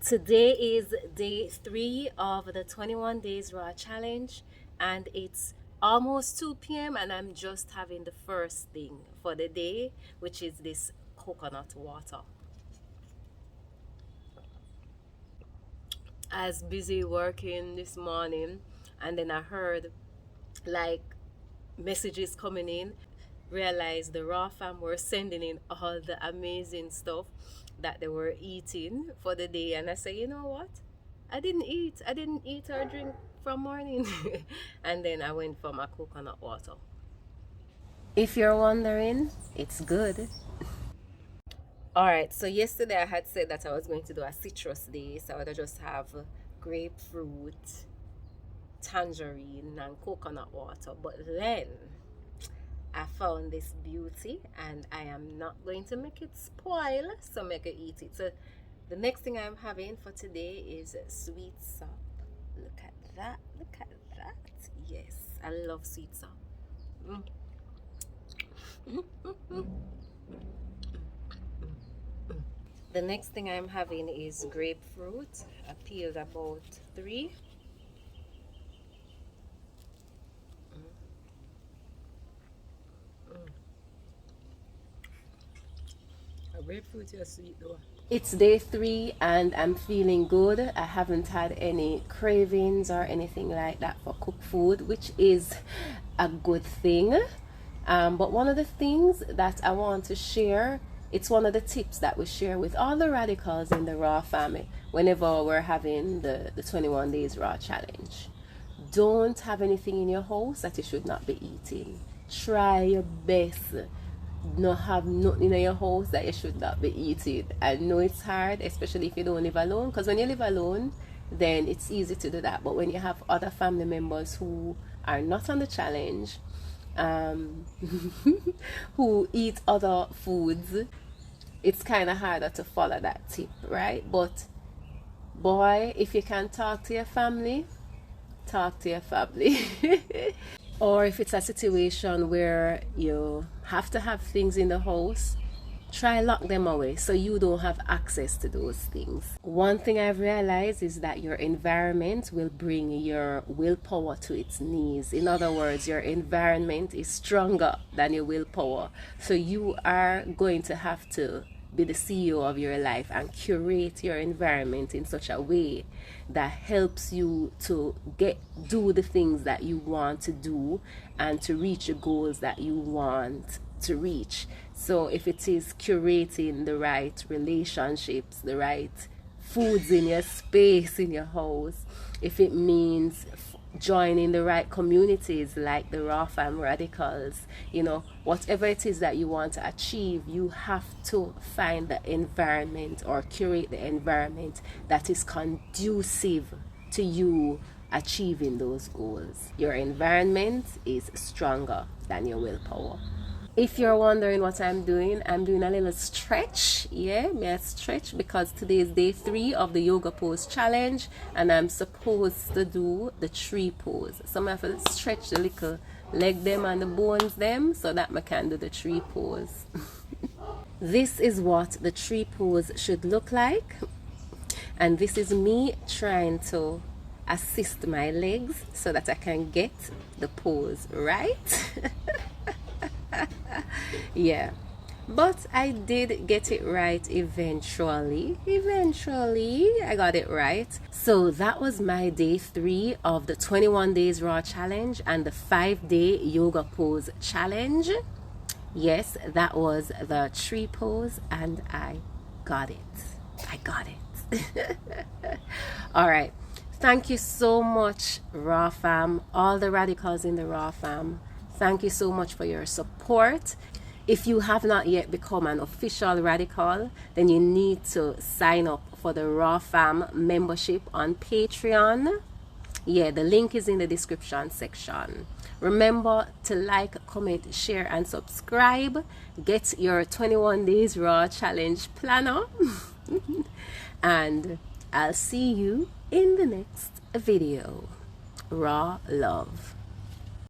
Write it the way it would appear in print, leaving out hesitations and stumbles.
Today is day 3 of the 21 days raw challenge, and it's almost 2 p.m. and I'm just having the first thing for the day, which is this coconut water. I was busy working this morning, and then I heard like messages coming in. Realized the raw fam were sending in all the amazing stuff that they were eating for the day, and I said, you know what, I didn't eat or drink from morning. And then I went for my coconut water. If you're wondering, it's good. All right, so yesterday I had said that I was going to do a citrus day, so I would just have grapefruit, tangerine and coconut water, but then I found this beauty and I am not going to make it spoil, so make it eat it. So the next thing I'm having for today is sweet sop. Look at that, look at that. Yes, I love sweet sop. The next thing I'm having is grapefruit. I peeled about 3. Grapefruit is sweet though. It's day 3 and I'm feeling good. I haven't had any cravings or anything like that for cooked food, which is a good thing. But one of the things that I want to share, it's one of the tips that we share with all the radicals in the raw family whenever we're having the 21 days raw challenge. Don't have anything in your house that you should not be eating. Try your best not have nothing in your house that you should not be eating. I know it's hard, especially if you don't live alone, because when you live alone then it's easy to do that, but when you have other family members who are not on the challenge, who eat other foods, it's kind of harder to follow that tip, right? But boy, if you can talk to your family, talk to your family. Or if it's a situation where you have to have things in the house, try lock them away so you don't have access to those things. One thing I've realized is that your environment will bring your willpower to its knees. In other words, your environment is stronger than your willpower. So you are going to have to be the CEO of your life and curate your environment in such a way that helps you to do the things that you want to do and to reach the goals that you want to reach. So if it is curating the right relationships, the right foods in your space in your house, if it means joining the right communities like the raw fam radicals, you know, whatever it is that you want to achieve, you have to find the environment or curate the environment that is conducive to you achieving those goals. Your environment is stronger than your willpower. If you're wondering what I'm doing a little stretch. Yeah, may I stretch because today is day 3 of the yoga pose challenge and I'm supposed to do the tree pose. So I have to stretch the little leg them and the bones them so that I can do the tree pose. This is what the tree pose should look like, and this is me trying to assist my legs so that I can get the pose right. Yeah, but I did get it right eventually. I got it right. So that was my day 3 of the 21 days raw challenge and the 5-day yoga pose challenge. Yes, that was the tree pose and I got it. All right, thank you so much, raw fam, all the radicals in the raw fam. Thank you so much for your support. If you have not yet become an official radical, then you need to sign up for the Raw Fam membership on Patreon. Yeah, the link is in the description section. Remember to like, comment, share, and subscribe. Get your 21 days raw challenge planner. And I'll see you in the next video. Raw love.